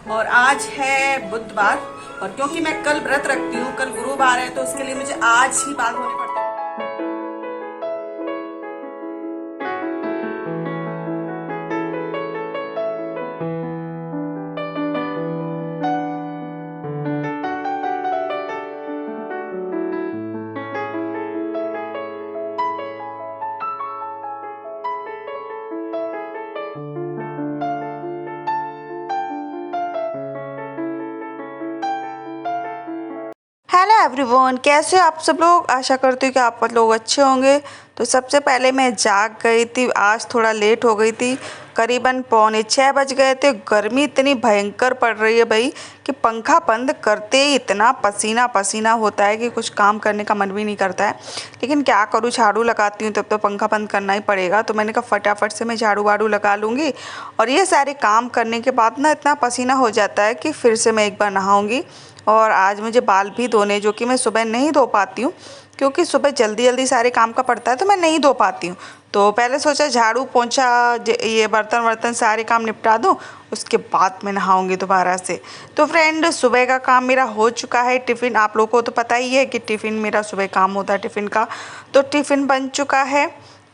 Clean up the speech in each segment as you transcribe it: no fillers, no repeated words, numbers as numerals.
और आज है बुधवार। और क्योंकि मैं कल व्रत रखती हूँ, कल गुरुवार है, तो उसके लिए मुझे आज ही बाल धोने पड़ते हैं। हेलो एवरीवन, कैसे हो आप सब लोग। आशा करती हूँ कि आप लोग अच्छे होंगे। तो सबसे पहले मैं जाग गई थी, आज थोड़ा लेट हो गई थी, करीबन 5:45 बज गए थे। गर्मी इतनी भयंकर पड़ रही है भाई कि पंखा बंद करते ही इतना पसीना पसीना होता है कि कुछ काम करने का मन भी नहीं करता है। लेकिन क्या करूँ, झाड़ू लगाती हूँ तब तो पंखा बंद करना ही पड़ेगा। तो मैंने कहा फटाफट से मैं झाड़ू वाड़ू लगा लूँगी, और ये सारे काम करने के बाद ना इतना पसीना हो जाता है कि फिर से मैं एक बार नहाऊँगी। और आज मुझे बाल भी धोने, जो कि मैं सुबह नहीं धो पाती हूँ क्योंकि सुबह जल्दी जल्दी सारे काम का पड़ता है, तो मैं नहीं धो पाती हूँ। तो पहले सोचा झाड़ू पोंछा ये बर्तन वर्तन सारे काम निपटा दूँ, उसके बाद मैं नहाऊंगी दोबारा से। तो फ्रेंड, सुबह का काम मेरा हो चुका है। टिफ़िन, आप लोगों को तो पता ही है कि टिफ़िन मेरा सुबह काम होता है टिफ़िन का। तो टिफ़िन बन चुका है।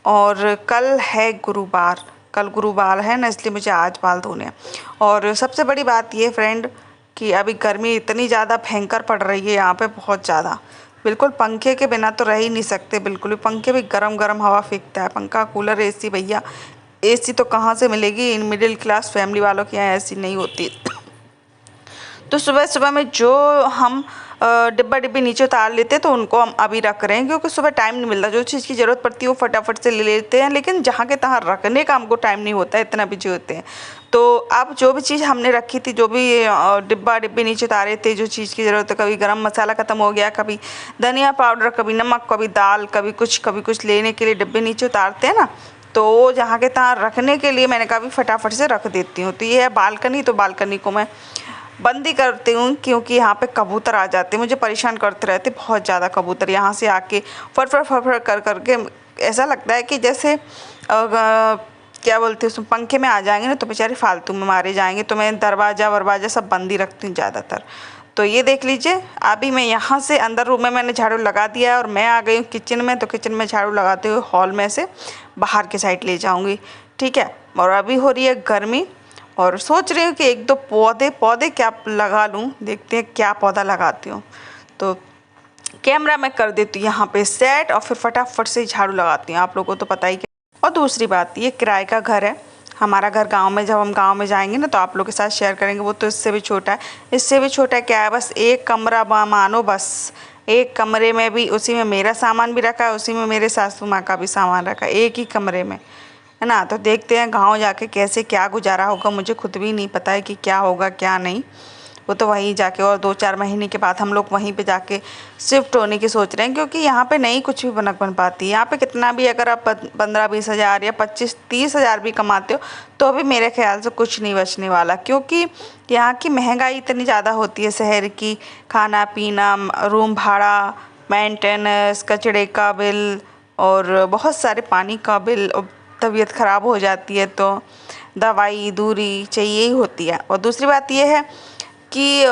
और कल है गुरुवार, कल गुरुवार है ना, इसलिए मुझे आज बाल धोने हैं। और सबसे बड़ी बात ये फ्रेंड कि अभी गर्मी इतनी ज़्यादा भयंकर पड़ रही है यहाँ पे, बहुत ज़्यादा। बिल्कुल पंखे के बिना तो रह ही नहीं सकते, बिल्कुल भी। पंखे भी गरम गरम हवा फेंकता है, पंखा कूलर एसी भैया। एसी तो कहाँ से मिलेगी, इन मिडिल क्लास फैमिली वालों के यहाँ ऐसी नहीं होती। तो सुबह सुबह में जो हम डिब्बा डिब्बी नीचे उतार लेते हैं, तो उनको हम अभी रख रहे हैं क्योंकि सुबह टाइम नहीं मिलता। जो चीज़ की ज़रूरत पड़ती है वो फटाफट से ले लेते हैं, लेकिन जहाँ के तहाँ रखने का हमको टाइम नहीं होता है, इतना बिजी होते हैं। तो अब जो भी चीज़ हमने रखी थी, जो भी डिब्बा डिब्बी नीचे उतारे थे, जो चीज़ की ज़रूरत है, कभी गरम मसाला ख़त्म हो गया, कभी धनिया पाउडर, कभी नमक, कभी दाल, कभी कुछ लेने के लिए डिब्बे नीचे उतारते हैं ना, तो जहाँ के तहाँ रखने के लिए मैंने कहा भी फटाफट से रख देती हूँ। तो ये है बालकनी, तो बालकनी को मैं बंद ही करती हूँ क्योंकि यहाँ पे कबूतर आ जाते हैं, मुझे परेशान करते रहते बहुत ज़्यादा कबूतर। यहाँ से आके फटफट फटफट कर करके ऐसा लगता है कि जैसे क्या बोलते हैं, उसमें पंखे में आ जाएंगे ना तो बेचारे फालतू में मारे जाएंगे। तो मैं दरवाज़ा वरवाज़ा सब बंद ही रखती हूँ ज़्यादातर। तो ये देख लीजिए, अभी मैं यहाँ से अंदर रूम में मैंने झाड़ू लगा दिया है और मैं आ गई हूँ किचन में। तो किचन में झाड़ू लगाते हुए हॉल में से बाहर की साइड ले जाऊँगी, ठीक है। और अभी हो रही है गर्मी, और सोच रही हूँ कि एक दो पौधे क्या लगा लूँ, देखते हैं क्या पौधा लगाती हूँ। तो कैमरा मैं कर देती हूँ यहाँ पे सेट, और फिर फटाफट से झाड़ू लगाती हूँ, आप लोगों को तो पता ही। और दूसरी बात, ये किराए का घर है। हमारा घर गांव में, जब हम गांव में जाएंगे ना तो आप लोग के साथ शेयर करेंगे। वो तो इससे भी छोटा है, इससे भी छोटा क्या है, बस एक कमरा मानो, बस एक कमरे में भी, उसी में मेरा सामान भी रखा है, उसी में मेरे सासू माँ का भी सामान रखा है, एक ही कमरे में, है ना। तो देखते हैं गांव जाके कैसे क्या गुजारा होगा, मुझे खुद भी नहीं पता है कि क्या होगा क्या नहीं। वो तो वहीं जाके, और 2-4 महीने के बाद हम लोग वहीं पे जाके शिफ्ट होने की सोच रहे हैं, क्योंकि यहाँ पे नहीं कुछ भी बन पाती। यहाँ पे कितना भी अगर आप 15-20 हज़ार या 25-30 हज़ार भी कमाते हो, तो अभी मेरे ख्याल से कुछ नहीं बचने वाला, क्योंकि यहाँ की महंगाई इतनी ज़्यादा होती है शहर की। खाना पीना, रूम भाड़ा, मेंटेनेंस, कचड़े का बिल, और बहुत सारे पानी का बिल, तबीयत ख़राब हो जाती है तो दवाई दूरी चाहिए ही होती है। और दूसरी बात यह है कि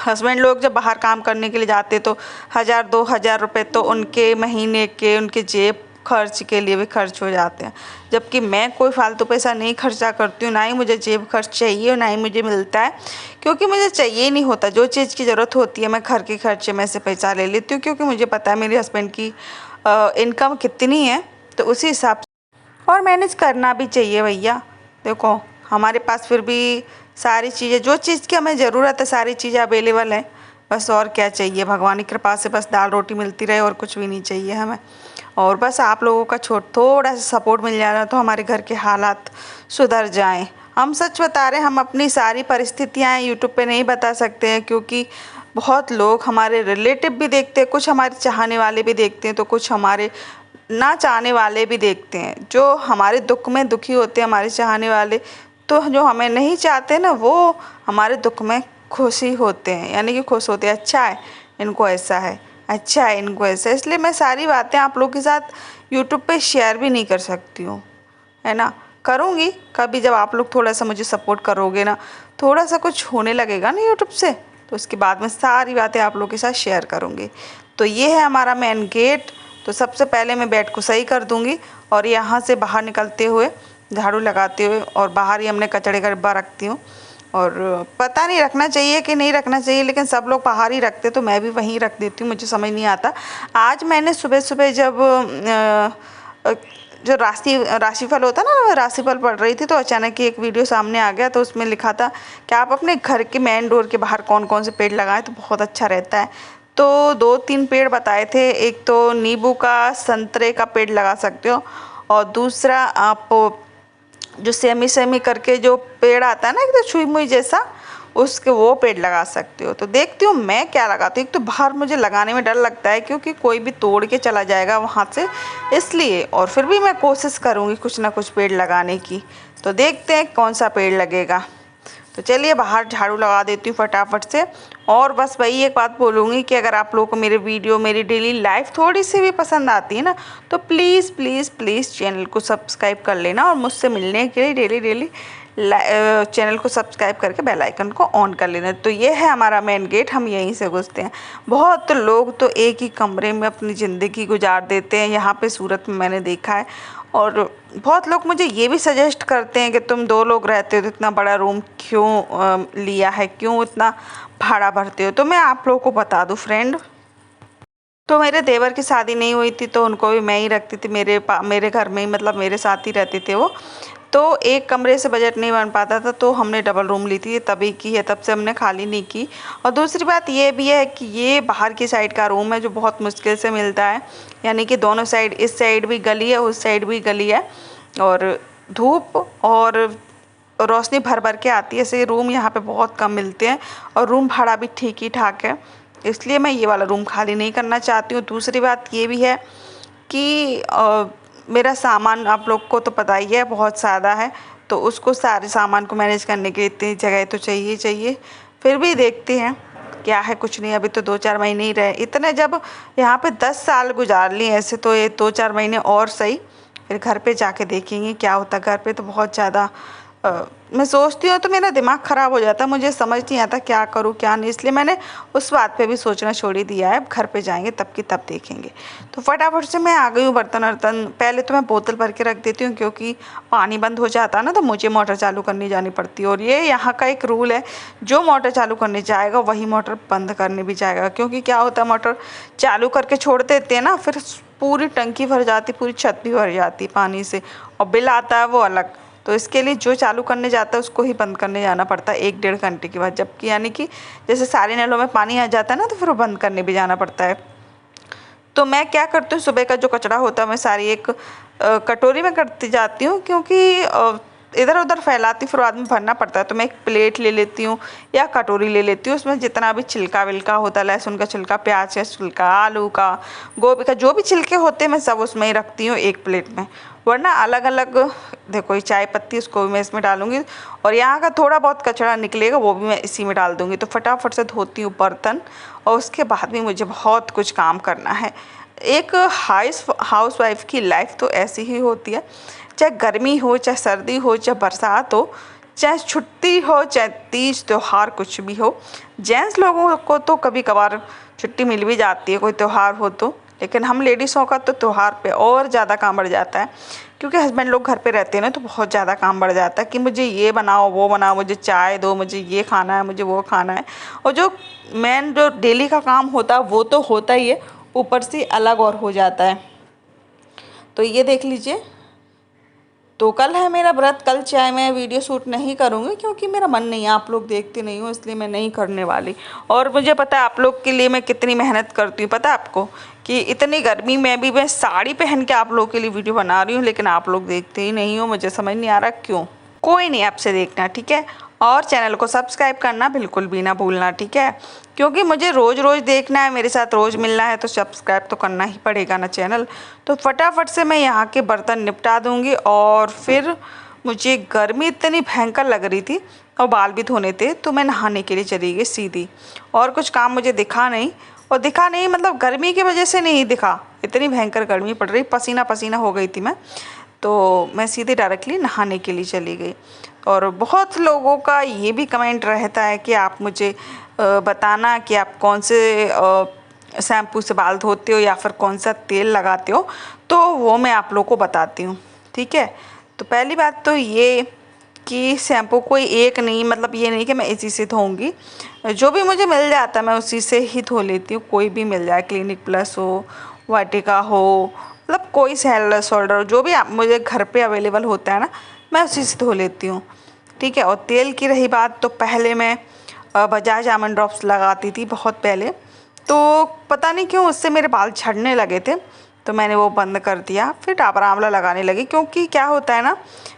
हस्बैंड लोग जब बाहर काम करने के लिए जाते तो 1000-2000 रुपये तो उनके महीने के, उनके जेब खर्च के लिए भी खर्च हो जाते हैं। जबकि मैं कोई फालतू पैसा नहीं खर्चा करती हूँ, ना ही मुझे जेब खर्च चाहिए और ना ही मुझे मिलता है, क्योंकि मुझे चाहिए ही नहीं होता। जो चीज़ की ज़रूरत होती है मैं घर के खर्चे में से पैसा ले लेती हूँ, क्योंकि मुझे पता है मेरे हस्बैंड की इनकम कितनी है, तो उसी हिसाब से और मैनेज करना भी चाहिए भैया। देखो, हमारे पास फिर भी सारी चीज़ें, जो चीज़ की हमें ज़रूरत है सारी चीज़ें अवेलेबल है, बस और क्या चाहिए। भगवान की कृपा से बस दाल रोटी मिलती रहे और कुछ भी नहीं चाहिए हमें। और बस आप लोगों का थोड़ा सा सपोर्ट मिल जाए तो हमारे घर के हालात सुधर जाएं। हम सच बता रहे हैं, हम अपनी सारी परिस्थितियाँ यूट्यूब पे नहीं बता सकते हैं, क्योंकि बहुत लोग हमारे रिलेटिव भी देखते हैं, कुछ हमारे चाहने वाले भी देखते हैं, तो कुछ हमारे ना चाहने वाले भी देखते हैं। जो हमारे दुख में दुखी होते हैं हमारे चाहने वाले, तो जो हमें नहीं चाहते ना, वो हमारे दुख में खुशी होते हैं, यानी कि खुश होते हैं। अच्छा है इनको ऐसा है, अच्छा है इनको ऐसा है। इसलिए मैं सारी बातें आप लोगों के साथ यूट्यूब पे शेयर भी नहीं कर सकती हूँ, है ना। करूँगी कभी, जब आप लोग थोड़ा सा मुझे सपोर्ट करोगे ना, थोड़ा सा कुछ होने लगेगा ना यूट्यूब से, तो उसके बाद में सारी बातें आप लोगों के साथ शेयर करूँगी। तो ये है हमारा मेन गेट। तो सबसे पहले मैं बेड को सही कर दूँगी और यहाँ से बाहर निकलते हुए झाड़ू लगाते हुए, और बाहर ही हमने कचड़े का डिब्बा रखती हूँ। और पता नहीं रखना चाहिए कि नहीं रखना चाहिए, लेकिन सब लोग बाहर ही रखते तो मैं भी वहीं रख देती हूँ, मुझे समझ नहीं आता। आज मैंने सुबह सुबह जब जो राशिफल होता है ना, राशिफल पढ़ रही थी, तो अचानक ही एक वीडियो सामने आ गया। तो उसमें लिखा था कि आप अपने घर के मेन डोर के बाहर कौन कौन से पेड़ लगाएं तो बहुत अच्छा रहता है। तो 2-3 पेड़ बताए थे। एक तो नींबू का, संतरे का पेड़ लगा सकते हो, और दूसरा आप जो सेमी सेमी करके जो पेड़ आता है ना, एकदम छुई मुई जैसा, उसके वो पेड़ लगा सकते हो। तो देखती हूँ मैं क्या लगाती हूँ। एक तो बाहर मुझे लगाने में डर लगता है क्योंकि कोई भी तोड़ के चला जाएगा वहाँ से, इसलिए। और फिर भी मैं कोशिश करूँगी कुछ ना कुछ पेड़ लगाने की। तो देखते हैं कौन सा पेड़ लगेगा। तो चलिए बाहर झाड़ू लगा देती हूँ फटाफट से। और बस वही एक बात बोलूँगी कि अगर आप लोगों को मेरे वीडियो, मेरी डेली लाइफ थोड़ी सी भी पसंद आती है ना, तो प्लीज़ प्लीज़ प्लीज़ चैनल को सब्सक्राइब कर लेना, और मुझसे मिलने के लिए डेली चैनल को सब्सक्राइब करके बेल आइकन को ऑन कर लेना। तो ये है हमारा मेन गेट, हम यहीं से घुसते हैं। बहुत लोग तो एक ही कमरे में अपनी ज़िंदगी गुजार देते हैं, यहाँ पे सूरत में मैंने देखा है। और बहुत लोग मुझे ये भी सजेस्ट करते हैं कि तुम 2 लोग रहते हो तो इतना बड़ा रूम क्यों लिया है, क्यों इतना भाड़ा भरते हो। तो मैं आप लोगों को बता दूं फ्रेंड, तो मेरे देवर की शादी नहीं हुई थी तो उनको भी मैं ही रखती थी मेरे घर में ही, मतलब मेरे साथ ही रहते थे वो। तो एक कमरे से बजट नहीं बन पाता था, तो हमने डबल रूम ली थी, तभी की है, तब से हमने खाली नहीं की। और दूसरी बात ये भी है कि ये बाहर की साइड का रूम है जो बहुत मुश्किल से मिलता है, यानी कि दोनों साइड, इस साइड भी गली है, उस साइड भी गली है, और धूप और रोशनी भर भर के आती है, ऐसे रूम यहाँ पे बहुत कम मिलते हैं, और रूम भाड़ा भी ठीक ही ठाक है, इसलिए मैं ये वाला रूम खाली नहीं करना चाहती हूँ। दूसरी बात ये भी है कि मेरा सामान आप लोग को तो पता ही है बहुत ज़्यादा है, तो उसको सारे सामान को मैनेज करने के लिए इतनी जगह तो चाहिए चाहिए। फिर भी देखते हैं क्या है, कुछ नहीं, अभी तो 2-4 महीने ही रहे इतने, जब यहाँ पे 10 साल गुजार लिए ऐसे, तो ये 2-4 महीने और सही, फिर घर पे जाके देखेंगे क्या होता। घर पे तो बहुत ज़्यादा मैं सोचती हूँ तो मेरा दिमाग ख़राब हो जाता है, मुझे समझ नहीं आता क्या करूँ क्या नहीं, इसलिए मैंने उस बात पे भी सोचना छोड़ ही दिया है। अब घर पे जाएंगे तब की तब देखेंगे। तो फटाफट से मैं आ गई हूँ बर्तन वर्तन। पहले तो मैं बोतल भर के रख देती हूँ क्योंकि पानी बंद हो जाता है ना, तो मुझे मोटर चालू करने जानी पड़ती है। और ये यहाँ का एक रूल है, जो मोटर चालू करने जाएगा वही मोटर बंद करने भी जाएगा, क्योंकि क्या होता है, मोटर चालू करके छोड़ देते हैं ना, फिर पूरी टंकी भर जाती, पूरी छत भी भर जाती पानी से, और बिल आता है वो अलग। तो इसके लिए जो चालू करने जाता है उसको ही बंद करने जाना पड़ता है 1-1.5 घंटे के बाद, जबकि यानी कि जैसे सारे नलों में पानी आ जाता है ना, तो फिर वो बंद करने भी जाना पड़ता है। तो मैं क्या करती हूँ, सुबह का जो कचरा होता है मैं सारी एक कटोरी में करती जाती हूँ, क्योंकि इधर उधर फैलाती फिर बाद में भरना पड़ता है। तो मैं एक प्लेट ले लेती हूँ या कटोरी ले लेती हूँ, उसमें जितना भी छिलका विलका होता है, लहसुन का छिलका, प्याज का छिलका, आलू का, गोभी का, जो भी छिलके होते हैं मैं सब उसमें ही रखती हूँ एक प्लेट में। वरना अलग अलग, देखो ये चाय पत्ती, उसको भी मैं इसमें डालूंगी, और यहाँ का थोड़ा बहुत कचरा निकलेगा वो भी मैं इसी में डाल दूँगी। तो फटाफट से धोती हूँ बर्तन, और उसके बाद भी मुझे बहुत कुछ काम करना है। एक हाउस वाइफ की लाइफ तो ऐसी ही होती है, चाहे गर्मी हो, चाहे सर्दी हो, चाहे बरसात हो, चाहे छुट्टी हो, चाहे तीज त्यौहार कुछ भी हो। जेंट्स लोगों को तो कभी कभार छुट्टी मिल भी जाती है कोई त्यौहार हो तो, लेकिन हम लेडीज़ों का तो त्यौहार पे और ज़्यादा काम बढ़ जाता है, क्योंकि हस्बैंड लोग घर पे रहते हैं ना, तो बहुत ज़्यादा काम बढ़ जाता है कि मुझे ये बनाओ, वो बनाओ, मुझे चाय दो, मुझे ये खाना है, मुझे वो खाना है। और जो मेन जो डेली का काम होता है वो तो होता ही है, ऊपर से अलग और हो जाता है। तो ये देख लीजिए, तो कल है मेरा व्रत, कल चाहे मैं वीडियो शूट नहीं करूँगी क्योंकि मेरा मन नहीं है, आप लोग देखते नहीं हो, इसलिए मैं नहीं करने वाली। और मुझे पता है आप लोग के लिए मैं कितनी मेहनत करती हूँ, पता है आपको, कि इतनी गर्मी में भी मैं साड़ी पहन के आप लोग के लिए वीडियो बना रही हूँ, लेकिन आप लोग देखते ही नहीं हो, मुझे समझ नहीं आ रहा क्यों। कोई नहीं, आपसे देखना, ठीक है। और चैनल को सब्सक्राइब करना बिल्कुल भी ना भूलना, ठीक है, क्योंकि मुझे रोज़ रोज़ देखना है, मेरे साथ रोज़ मिलना है, तो सब्सक्राइब तो करना ही पड़ेगा ना चैनल। तो फटाफट से मैं यहाँ के बर्तन निपटा दूँगी, और फिर मुझे गर्मी इतनी भयंकर लग रही थी और बाल भी धोने थे, तो मैं नहाने के लिए चली गई सीधी। और कुछ काम मुझे दिखा नहीं, और दिखा नहीं मतलब गर्मी की वजह से नहीं दिखा, इतनी भयंकर गर्मी पड़ रही, पसीना पसीना हो गई थी मैं। तो मैं सीधे डायरेक्टली नहाने के लिए चली गई। और बहुत लोगों का ये भी कमेंट रहता है कि आप मुझे बताना कि आप कौन से शैम्पू से बाल धोते हो या फिर कौन सा तेल लगाते हो, तो वो मैं आप लोगों को बताती हूँ। ठीक है, तो पहली बात तो ये कि शैम्पू कोई एक नहीं, मतलब ये नहीं कि मैं इसी से धोऊंगी, जो भी मुझे मिल जाता है मैं उसी से ही धो लेती हूँ। कोई भी मिल जाए, क्लिनिक प्लस हो, वाटिका हो, मतलब कोई से हेड शोल्डर, जो भी आप मुझे घर पे अवेलेबल होता है ना, मैं उसी से धो लेती हूँ। ठीक है, और तेल की रही बात, तो पहले मैं बजाज आमंड ड्रॉप्स लगाती थी बहुत पहले, तो पता नहीं क्यों उससे मेरे बाल झड़ने लगे थे, तो मैंने वो बंद कर दिया। फिर डाबर आंवला लगाने लगी, क्योंकि क्या होता है ना,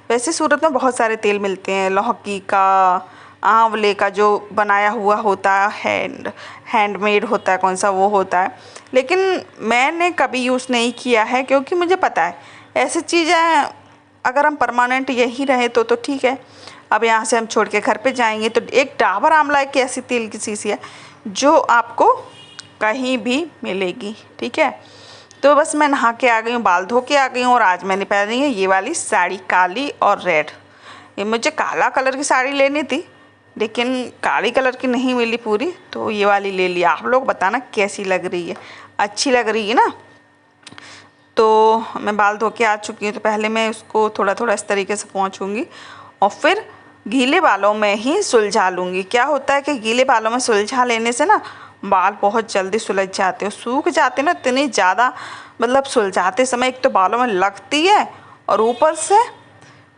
वैसे सूरत में बहुत सारे तेल मिलते हैं, लौकी का, आंवले का जो बनाया हुआ होता है, हैंडमेड होता है, कौन सा वो होता है, लेकिन मैंने कभी यूज़ नहीं किया है, क्योंकि मुझे पता है ऐसी चीज़ें अगर हम परमानेंट यही रहे तो ठीक है। अब यहाँ से हम छोड़ के घर पे जाएंगे, तो एक डाबर आंवला एक ऐसी तेल की शीशी है जो आपको कहीं भी मिलेगी। ठीक है, तो बस मैं नहा के आ गई हूँ, बाल धो के आ गई हूँ, और आज मैंने पहनी है ये वाली साड़ी, काली और रेड। ये मुझे काला कलर की साड़ी लेनी थी, लेकिन काली कलर की नहीं मिली पूरी, तो ये वाली ले लिया। आप लोग बताना कैसी लग रही है, अच्छी लग रही है ना। तो मैं बाल धो के आ चुकी हूँ, तो पहले मैं उसको थोड़ा थोड़ा इस तरीके से पोंछूंगी और फिर गीले बालों में ही सुलझा लूँगी। क्या होता है कि गीले बालों में सुलझा लेने से ना बाल बहुत जल्दी सुलझ जाते हो, सूख जाते ना, इतनी ज़्यादा, मतलब सुलझाते समय एक तो बालों में लगती है और ऊपर से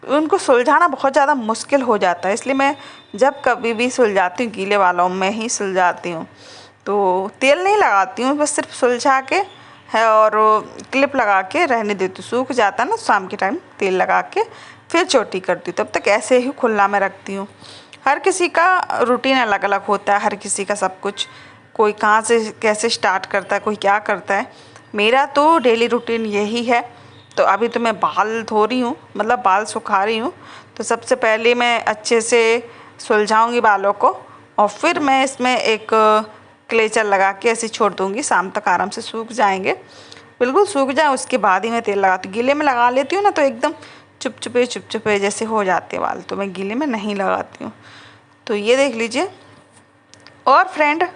उनको सुलझाना बहुत ज़्यादा मुश्किल हो जाता है। इसलिए मैं जब कभी भी सुलझाती हूँ गीले बालों में ही सुलझाती हूँ, तो तेल नहीं लगाती हूँ, बस सिर्फ सुलझा के है और क्लिप लगा के रहने देती हूँ। सूख जाता है ना, शाम के टाइम तेल लगा के फिर चोटी करती हूँ, तब तक ऐसे ही खुला में रखती हूँ। हर किसी का रूटीन अलग अलग होता है, हर किसी का सब कुछ, कोई कहाँ से कैसे स्टार्ट करता है, कोई क्या करता है। मेरा तो डेली रूटीन यही है। तो अभी तो मैं बाल धो रही हूँ, मतलब बाल सुखा रही हूँ, तो सबसे पहले मैं अच्छे से सुलझाऊंगी बालों को, और फिर मैं इसमें एक क्लेचर लगा के ऐसे छोड़ दूँगी, शाम तक आराम से सूख जाएंगे, बिल्कुल सूख जाए, उसके बाद ही मैं तेल लगाती हूँ। गीले में लगा लेती हूँ ना तो एकदम चुपचुपे जैसे हो जाते बाल, तो मैं गीले में नहीं लगाती हूँ। तो ये देख लीजिए। और फ्रेंड,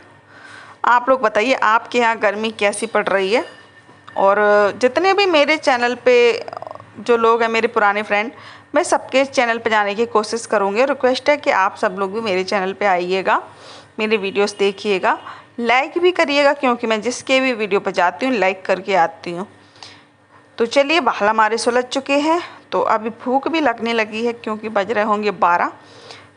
आप लोग बताइए आपके यहाँ गर्मी कैसी पड़ रही है। और जितने भी मेरे चैनल पे जो लोग हैं, मेरे पुराने फ्रेंड, मैं सबके चैनल पे जाने की कोशिश करूँगी। रिक्वेस्ट है कि आप सब लोग भी मेरे चैनल पे आइएगा, मेरे वीडियोस देखिएगा, लाइक भी करिएगा, क्योंकि मैं जिसके भी वीडियो पर जाती हूँ लाइक करके आती हूँ। तो चलिए, बाल हमारे सुलझ चुके हैं, तो अभी भूख भी लगने लगी है, क्योंकि बज रहे होंगे 12,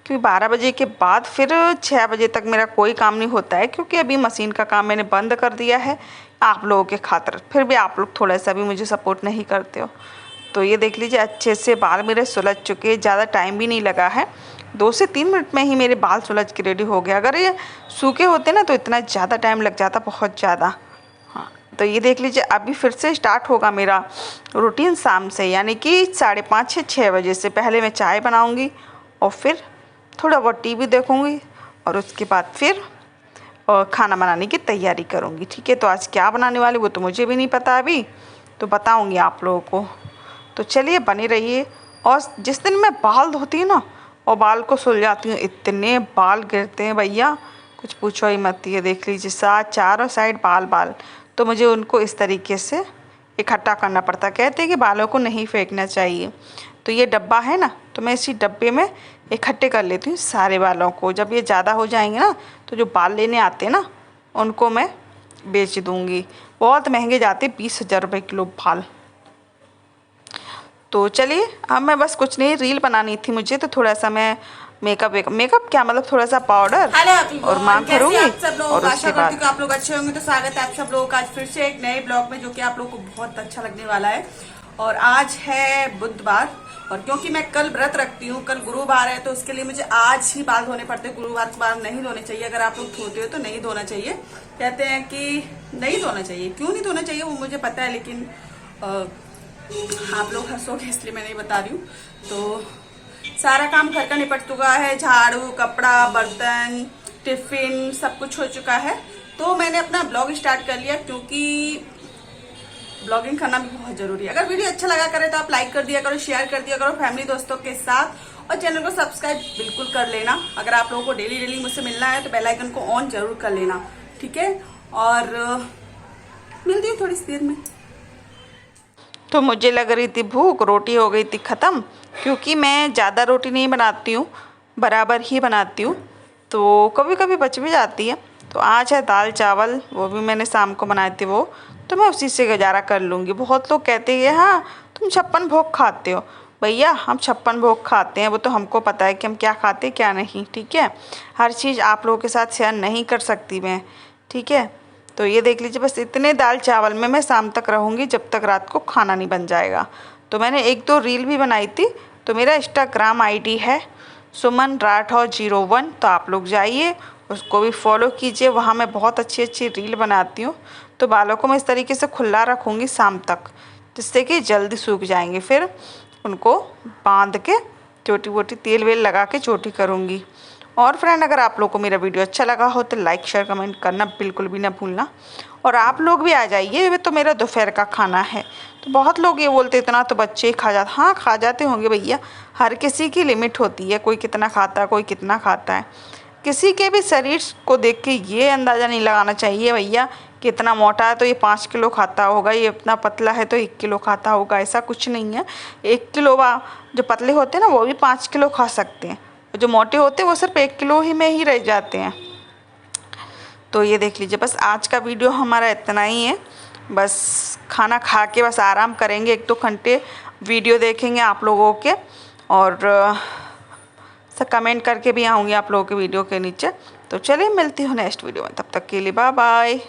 क्योंकि 12 बजे के बाद फिर 6 बजे तक मेरा कोई काम नहीं होता है, क्योंकि अभी मशीन का काम मैंने बंद कर दिया है आप लोगों के खातिर। फिर भी आप लोग थोड़ा सा भी मुझे सपोर्ट नहीं करते हो। तो ये देख लीजिए, अच्छे से बाल मेरे सुलझ चुके हैं, ज़्यादा टाइम भी नहीं लगा है, 2 से 3 मिनट में ही मेरे बाल सुलझ के रेडी हो गए। अगर ये सूखे होते ना तो इतना ज़्यादा टाइम लग जाता, बहुत ज़्यादा। हाँ, तो ये देख लीजिए, अभी फिर से स्टार्ट होगा मेरा रूटीन शाम से, यानी कि 5:30 से 6 बजे से। पहले मैं चाय बनाऊँगी और फिर थोड़ा बहुत टीवी देखूँगी, और उसके बाद फिर खाना बनाने की तैयारी करूँगी। ठीक है, तो आज क्या बनाने वाली वो तो मुझे भी नहीं पता अभी, तो बताऊँगी आप लोगों को। तो चलिए, बने रहिए। और जिस दिन मैं बाल धोती हूँ ना और बाल को सुलझाती हूँ, इतने बाल गिरते हैं भैया, कुछ पूछो ही मत। ये देख लीजिए, चारों साइड बाल, तो मुझे उनको इस तरीके से इकट्ठा करना पड़ता है। कहते हैं कि बालों को नहीं फेंकना चाहिए। तो ये डब्बा है ना, तो मैं इसी डब्बे में इकट्ठे कर लेती हूँ सारे बालों को। जब ये ज़्यादा हो जाएंगे ना, तो जो बाल लेने आते हैं ना, उनको मैं बेच दूँगी। बहुत महंगे जाते, 20,000 रुपये किलो बाल। तो चलिए, अब मैं बस कुछ नहीं, रील बनानी थी मुझे, तो थोड़ा सा मैं मेकअप क्या, मतलब थोड़ा सा पाउडर और मांग करूँगी। और उसके बाद आप लोग अच्छे होंगे, तो स्वागत है आप सब लोगों का आज फिर से एक नए ब्लॉग में, जो कि आप लोगों को बहुत अच्छा लगने वाला है। और आज है बुधवार, और क्योंकि मैं कल व्रत रखती हूँ, कल गुरुवार है, तो उसके लिए मुझे आज ही बाल धोने पड़ते हैं। गुरुवार को बाल नहीं धोने चाहिए, अगर आप लोग धोते हो तो नहीं धोना चाहिए। कहते हैं कि नहीं धोना चाहिए, क्यों नहीं धोना चाहिए वो मुझे पता है, लेकिन आप लोग हंसोगे इसलिए मैं नहीं बता रही हूँ। तो सारा काम घर का निपट चुका है, झाड़ू, कपड़ा, बर्तन, टिफिन, सब कुछ हो चुका है। तो मैंने अपना ब्लॉग स्टार्ट कर लिया, क्योंकि ब्लॉगिंग करना भी बहुत जरूरी है। अगर वीडियो अच्छा लगा करे तो आप लाइक कर दिया करो, शेयर कर दिया करो फैमिली दोस्तों के साथ, और चैनल को सब्सक्राइब बिल्कुल कर लेना। अगर आप लोगों को डेली डेली मुझसे मिलना है तो बेल आइकन को ऑन जरूर कर लेना, ठीक है। और मिलती हूँ थोड़ी सी देर में। तो मुझे लग रही थी भूख, रोटी हो गई थी ख़त्म, क्योंकि मैं ज़्यादा रोटी नहीं बनाती हूँ, बराबर ही बनाती हूँ, तो कभी कभी बच भी जाती है। तो आज है दाल चावल, वो भी मैंने शाम को बनाए थे वो, तो मैं उसी से गुजारा कर लूँगी। बहुत लोग कहते हैं हाँ तुम 56 भोग खाते हो। भैया हम 56 भोग खाते हैं, वो तो हमको पता है कि हम क्या खाते क्या नहीं, ठीक है। हर चीज़ आप लोगों के साथ शेयर नहीं कर सकती मैं, ठीक है। तो ये देख लीजिए, बस इतने दाल चावल में मैं शाम तक रहूँगी जब तक रात को खाना नहीं बन जाएगा। तो मैंने 1-2 रील भी बनाई थी। तो मेरा इंस्टाग्राम आईडी है सुमन राठौर 01, तो आप लोग जाइए उसको भी फॉलो कीजिए। वहाँ मैं बहुत अच्छी अच्छी रील बनाती हूँ। तो बालों को मैं इस तरीके से खुला रखूँगी शाम तक, जिससे कि जल्दी सूख जाएंगे। फिर उनको बांध के चोटी वोटी तेल वेल लगा के चोटी करूँगी। और फ्रेंड, अगर आप लोग को मेरा वीडियो अच्छा लगा हो तो लाइक शेयर कमेंट करना बिल्कुल भी ना भूलना। और आप लोग भी आ जाइए, ये तो मेरा दोपहर का खाना है। तो बहुत लोग ये बोलते इतना तो बच्चे ही खा जाते, हाँ खा जाते होंगे भैया, हर किसी की लिमिट होती है, कोई कितना खाता है कोई कितना खाता है। किसी के भी शरीर को देख के ये अंदाज़ा नहीं लगाना चाहिए भैया कि इतना मोटा है तो ये 5 किलो खाता होगा, ये इतना पतला है तो 1 किलो खाता होगा, ऐसा कुछ नहीं है। 1 किलो जो पतले होते हैं ना वो भी 5 किलो खा सकते हैं, जो मोटे होते हैं वो सिर्फ 1 किलो ही में ही रह जाते हैं। तो ये देख लीजिए, बस आज का वीडियो हमारा इतना ही है। बस खाना खा के बस आराम करेंगे, 1-2 घंटे वीडियो देखेंगे आप लोगों के, और सब कमेंट करके भी आऊँगी आप लोगों के वीडियो के नीचे। तो चलिए मिलती हूँ नेक्स्ट वीडियो में, तब तक के लिए बाय बाय।